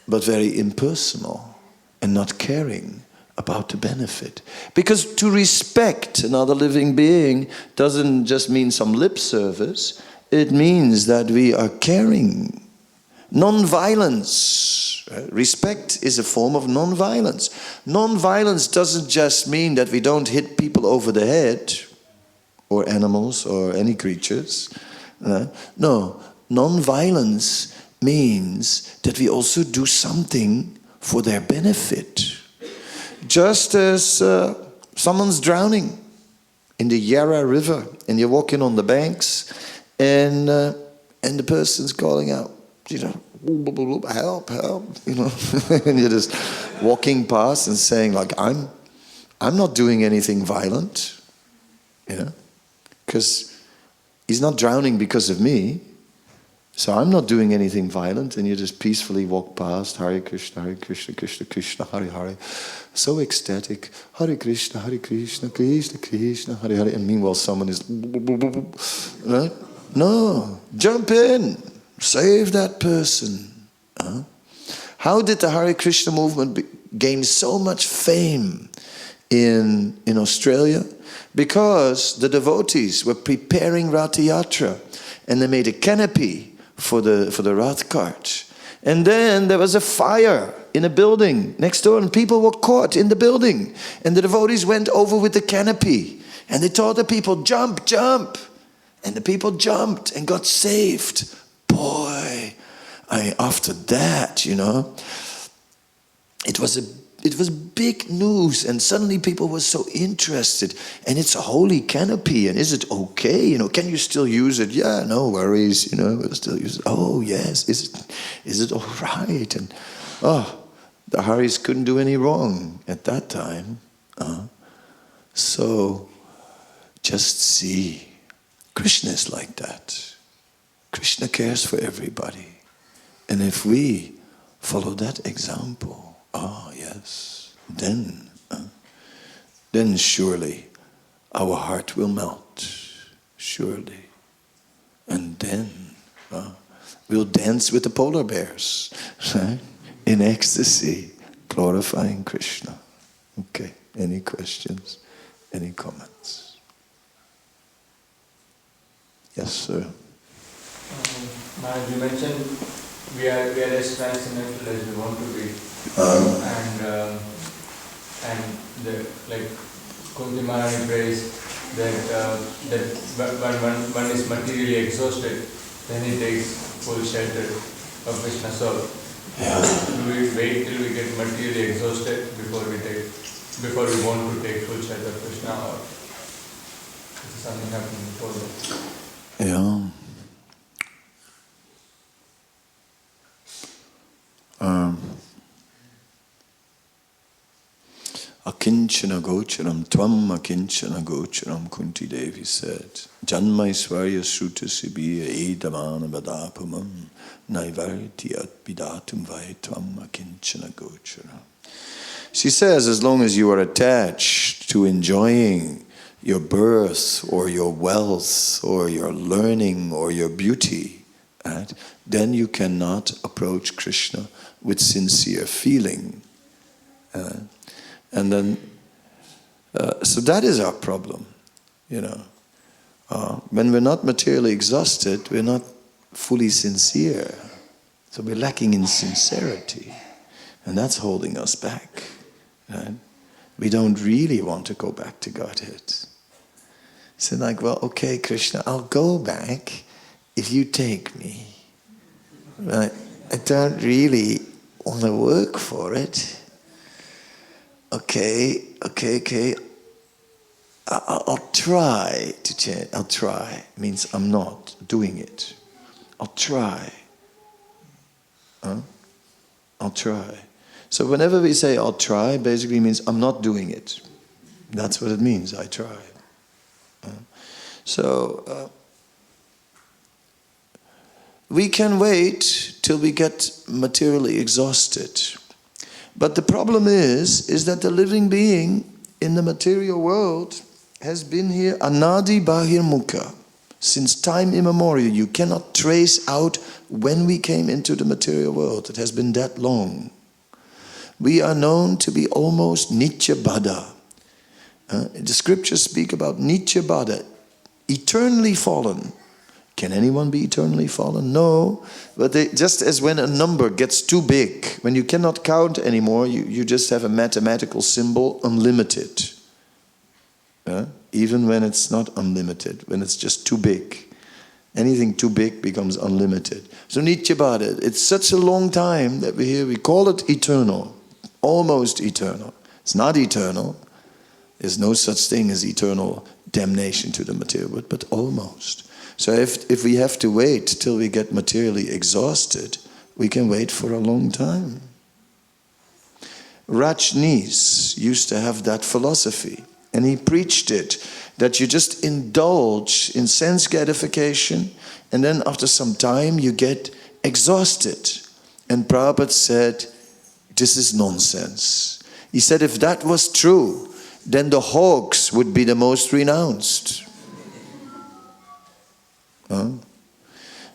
but very impersonal and not caring about the benefit. Because to respect another living being doesn't just mean some lip service, it means that we are caring. Non-violence. Respect is a form of non-violence. Non-violence doesn't just mean that we don't hit people over the head, or animals, or any creatures. No. Non-violence means that we also do something for their benefit. Just as someone's drowning in the Yarra River, and you're walking on the banks, and the person's calling out, help, and you're just walking past and saying, like, I'm not doing anything violent, because he's not drowning because of me. So I'm not doing anything violent, and you just peacefully walk past, Hare Krishna, Krishna Krishna, Hare Hare. So ecstatic, Hare Krishna, Krishna Krishna, Hare Hare. And meanwhile someone is, right? No, jump in, save that person. How did the Hare Krishna movement gain so much fame in Australia? Because the devotees were preparing Rath Yatra, and they made a canopy for the Rath cart. And then there was a fire in a building next door, and people were caught in the building. And the devotees went over with the canopy, and they told the people, jump, jump. And the people jumped and got saved. Boy, after that, it was big news, and suddenly people were so interested. And it's a holy canopy, and is it okay? Can you still use it? Yeah, no worries. We'll still use it. Oh yes, is it all right? And the Haris couldn't do any wrong at that time. So just see, Krishna is like that. Krishna cares for everybody, and if we follow that example, yes, then surely our heart will melt, surely. And then we'll dance with the polar bears, right? In ecstasy, glorifying Krishna. Okay, any questions? Any comments? Yes, sir. Maharaj, you mentioned we are as transcendental as we want to be, and the like Kunti Maharani prays that when one is materially exhausted, then he takes full shelter of Krishna. So, do we wait till we get materially exhausted before we want to take full shelter of Krishna, or is something happening before that? Yeah. Akinchana gocharam tvam akinchana gocharam, Kunti Devi said. Janmaisvarya sruta sibiya edamana vadapamam naivartiyat bidatum vai tvam akinchana gocharam. She says, as long as you are attached to enjoying your birth or your wealth or your learning or your beauty, right, then you cannot approach Krishna with sincere feeling. And then, so that is our problem, you know. When we're not materially exhausted, we're not fully sincere. So we're lacking in sincerity. And that's holding us back. Right? We don't really want to go back to Godhead. So like, well, okay, Krishna, I'll go back if you take me. Right? I don't really want to work for it. Okay. I'll try to change. I'll try. Means I'm not doing it. I'll try. I'll try. So whenever we say I'll try, basically means I'm not doing it. That's what it means, I try. We can wait till we get materially exhausted. But the problem is that the living being in the material world has been here anadi bahir mukha. Since time immemorial, you cannot trace out when we came into the material world. It has been that long. We are known to be almost nitya baddha. The scriptures speak about nitya baddha, eternally fallen. Can anyone be eternally fallen? No. But just as when a number gets too big, when you cannot count anymore, you just have a mathematical symbol, unlimited. Even when it's not unlimited, when it's just too big. Anything too big becomes unlimited. So Nitya Baddha, it's such a long time that we call it eternal. Almost eternal. It's not eternal. There's no such thing as eternal damnation to the material world, but almost. So if we have to wait till we get materially exhausted, we can wait for a long time. Rajneesh used to have that philosophy, and he preached it, that you just indulge in sense gratification, and then after some time you get exhausted. And Prabhupada said, this is nonsense. He said if that was true, then the hogs would be the most renounced.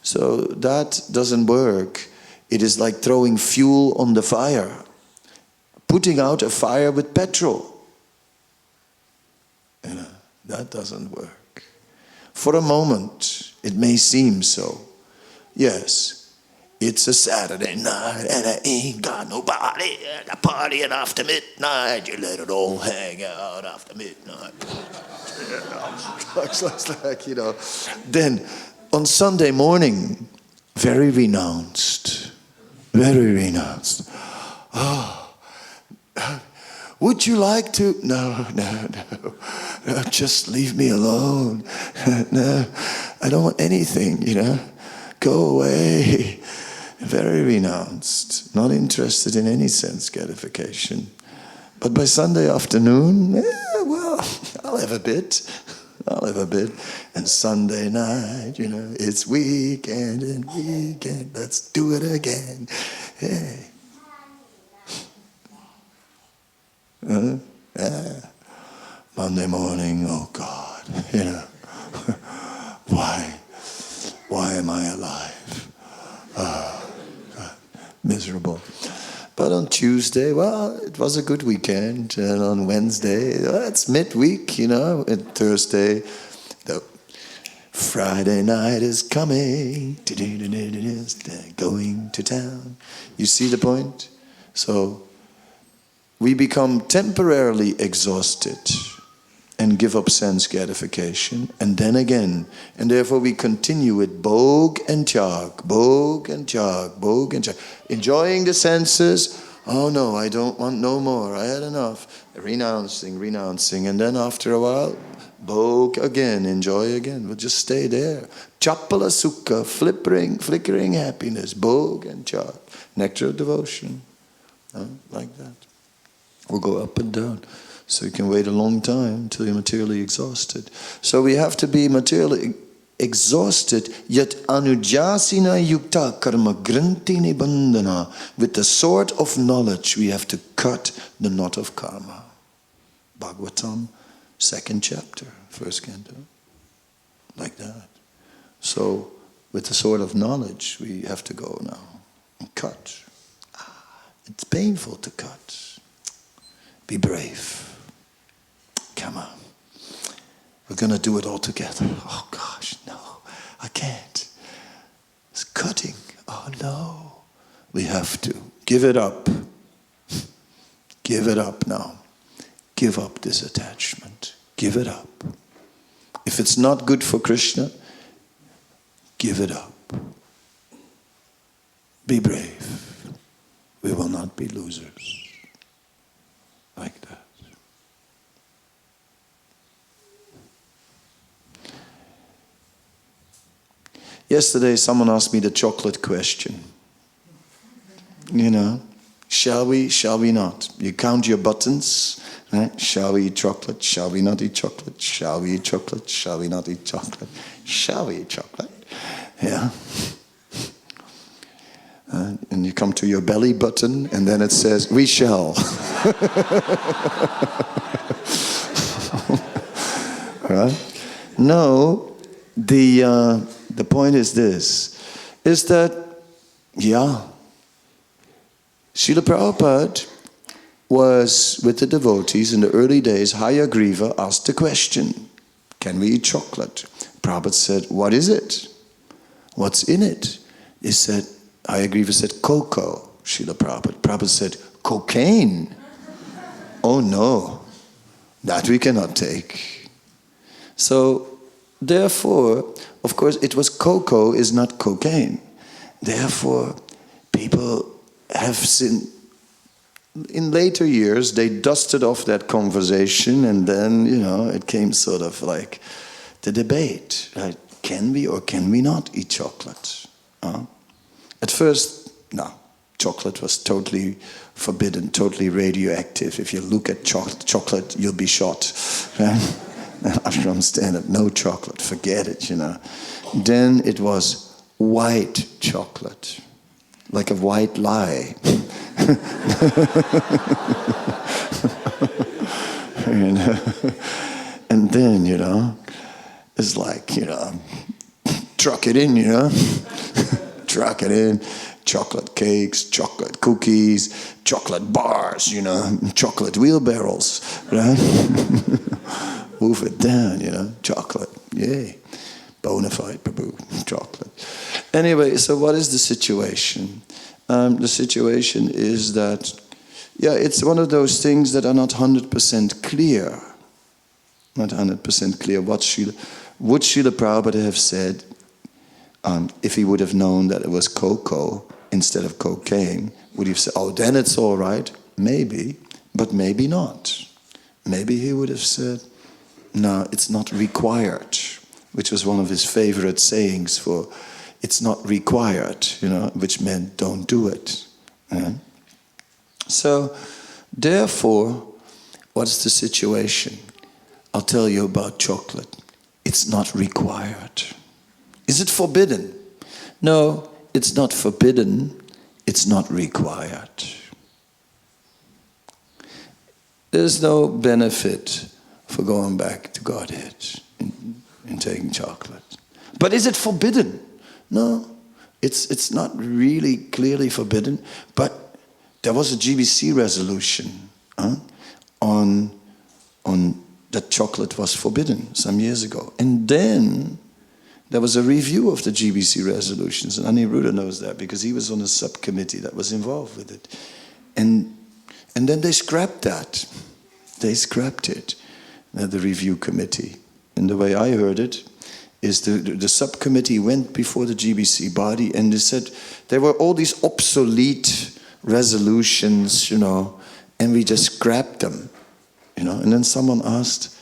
So that doesn't work. It is like throwing fuel on the fire, putting out a fire with petrol. That doesn't work. For a moment, it may seem so. Yes, it's a Saturday night and I ain't got nobody and I'm partying after midnight. You let it all hang out after midnight. like, Then on Sunday morning, very renounced. Very renounced. Would you like to? No, just leave me alone. No, I don't want anything, Go away. Very renounced, not interested in any sense gratification. But by Sunday afternoon, I'll have a bit. And Sunday night, it's weekend and weekend. Let's do it again. Hey. Monday morning, oh God, why am I alive? Oh, God, miserable. But on Tuesday, it was a good weekend. And on Wednesday, it's midweek, And Thursday, Friday night is coming, going to town. You see the point? So we become temporarily exhausted and give up sense gratification, and then again, and therefore we continue with bhog and tyag, bhog and tyag, bhog and tyag. Enjoying the senses, oh no, I don't want no more, I had enough. Renouncing, and then after a while, bhog again, enjoy again. We'll just stay there. Chapala sukha, flickering happiness, bhog and tyag, nectar of devotion, like that. We'll go up and down. So you can wait a long time until you're materially exhausted. So we have to be materially exhausted, yet anujasina yukta karma grantini bandhana. With the sword of knowledge, we have to cut the knot of karma. Bhagavatam, 2nd chapter, 1st canto. Like that. So with the sword of knowledge, we have to go now and cut. It's painful to cut. Be brave. Come on. We're going to do it all together. Oh gosh, no. I can't. It's cutting. Oh no. We have to. Give it up. Give it up now. Give up this attachment. Give it up. If it's not good for Krishna, give it up. Be brave. We will not be losers. Like that. Yesterday someone asked me the chocolate question. You know, shall we not? You count your buttons, right? Shall we eat chocolate? Shall we not eat chocolate? Shall we eat chocolate? Shall we not eat chocolate? Shall we eat chocolate? Yeah. And you come to your belly button and then it says, we shall. Right? No, the point is this, is that, Srila Prabhupada was with the devotees in the early days. Hayagriva asked the question, can we eat chocolate? Prabhupada said, what is it? What's in it? He said, Hayagriva said, cocoa. Srila Prabhupada. Prabhupada said, cocaine? Oh no, that we cannot take. So, therefore, of course, it was cocoa is not cocaine. Therefore, people have seen, in later years, they dusted off that conversation, and then, you know, it came sort of like the debate, right? Can we or can we not eat chocolate? At first, no. Chocolate was totally forbidden, totally radioactive. If you look at chocolate, you'll be shot. Right? Ashram standard, no chocolate, forget it, you know. Then it was white chocolate, like a white lie. You know? And then, you know, it's like, you know, truck it in, you know. Truck it in. Chocolate cakes, chocolate cookies, chocolate bars, you know, chocolate wheelbarrows, right? Move it down, you know, chocolate, yay. Bona fide, Prabhu, chocolate. Anyway, so what is the situation? The situation is that, it's one of those things that are not 100% clear. Not 100% clear. Would Srila Prabhupada have said, if he would have known that it was cocoa instead of cocaine, would he have said, oh, then it's all right? Maybe, but maybe not. Maybe he would have said, no, it's not required, which was one of his favorite sayings for, it's not required, you know, which meant don't do it. So, therefore, what's the situation? I'll tell you about chocolate. It's not required. Is it forbidden? No, it's not forbidden. It's not required. There's no benefit for going back to Godhead in taking chocolate. But is it forbidden? No, it's not really clearly forbidden, but there was a GBC resolution on that chocolate was forbidden some years ago. And then there was a review of the GBC resolutions, and Aniruddha knows that because he was on a subcommittee that was involved with it. And then they scrapped that. They scrapped it, the review committee. And the way I heard it is the subcommittee went before the GBC body and they said there were all these obsolete resolutions, and we just scrapped them, And then someone asked,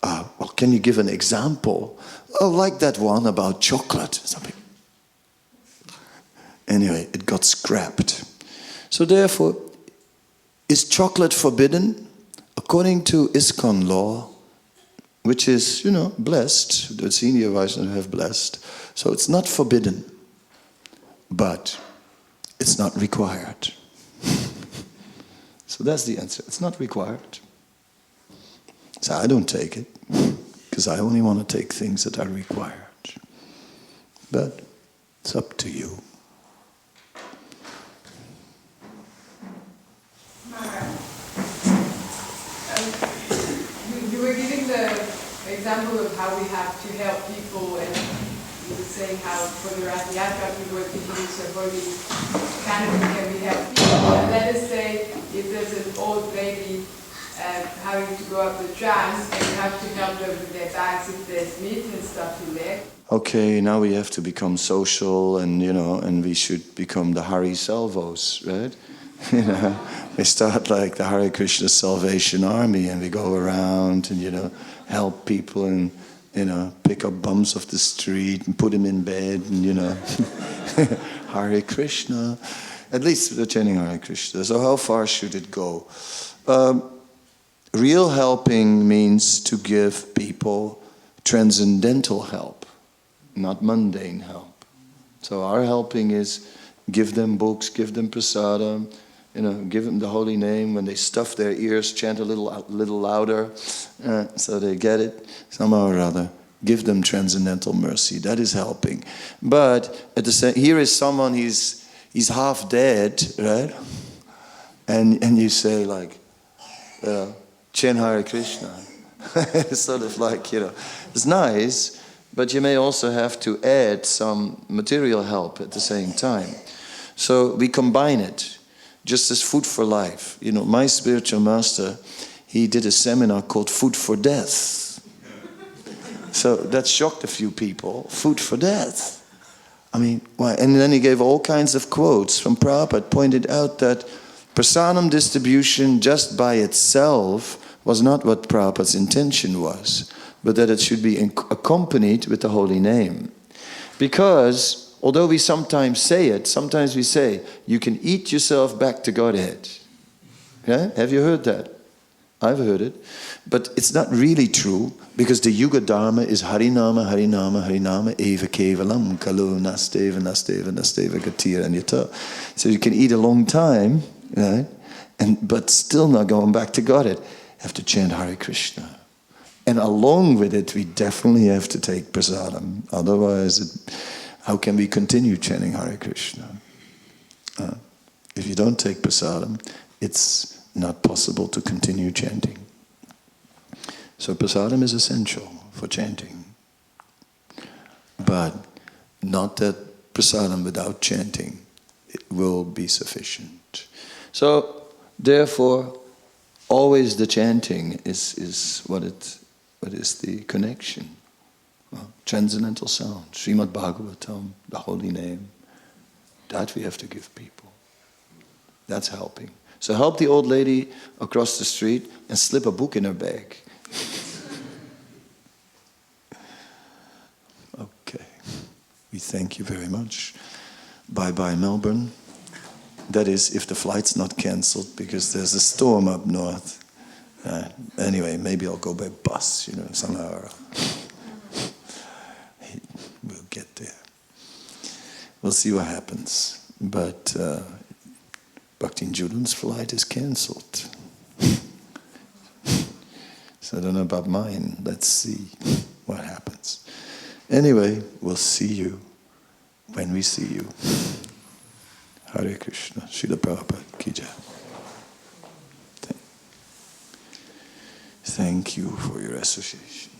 well, can you give an example? Oh, like that one about chocolate. Something. Anyway, it got scrapped. So therefore, is chocolate forbidden? According to ISKCON law, which is, blessed, the senior Vaishnavas have blessed, so it's not forbidden, but it's not required. So that's the answer. It's not required. So I don't take it, because I only want to take things that are required. But it's up to you. You were giving the example of how we have to help people, and you were saying how for the Rathayatra we were thinking so holy canopy can we help people. And let us say if there's an old lady having to go up the tram, and you have to help them with their bags if there's meat and stuff in there. Okay, now we have to become social, and and we should become the Hare Salvos, right? We start like the Hare Krishna Salvation Army, and we go around and help people and pick up bums off the street and put them in bed and Hare Krishna. At least we're chanting Hare Krishna. So how far should it go? Real helping means to give people transcendental help, not mundane help. So our helping is give them books, give them prasadam, give them the holy name. When they stuff their ears, chant a little louder, so they get it. Somehow or other, give them transcendental mercy. That is helping. But at the same, here is someone, he's half dead, right? And you say like, chant Hare Krishna. It's sort of like, it's nice, but you may also have to add some material help at the same time. So we combine it, just as food for life. My spiritual master, he did a seminar called Food for Death. So that shocked a few people. Food for death. I mean, why? And then he gave all kinds of quotes from Prabhupada, pointed out that prasadam distribution just by itself was not what Prabhupada's intention was, but that it should be accompanied with the holy name. Because although we sometimes say it, sometimes we say, you can eat yourself back to Godhead. Yeah? Have you heard that? I've heard it. But it's not really true, because the Yuga Dharma is Harinama, Harinama, Harinama, Eva Kevalam, Kalu, Nasteva, Nasteva, Nasteva, Gatir, and Yata. So you can eat a long time, right? But still not going back to Godhead. You have to chant Hare Krishna. And along with it, we definitely have to take prasadam. Otherwise, how can we continue chanting Hare Krishna? If you don't take prasadam, it's not possible to continue chanting. So prasadam is essential for chanting. But not that prasadam without chanting it will be sufficient. So therefore, always the chanting is what is the connection. Transcendental sound, Śrīmad Bhāgavatam, the holy name. That we have to give people. That's helping. So help the old lady across the street and slip a book in her bag. Okay. We thank you very much. Bye-bye, Melbourne. That is, if the flight's not cancelled, because there's a storm up north. Anyway, maybe I'll go by bus, somehow or other. We'll get there. We'll see what happens. But Bhakti Julun's flight is cancelled. So I don't know about mine. Let's see what happens. Anyway, we'll see you when we see you. Hare Krishna. Srila Prabhupada Ki Jai. Thank you for your association.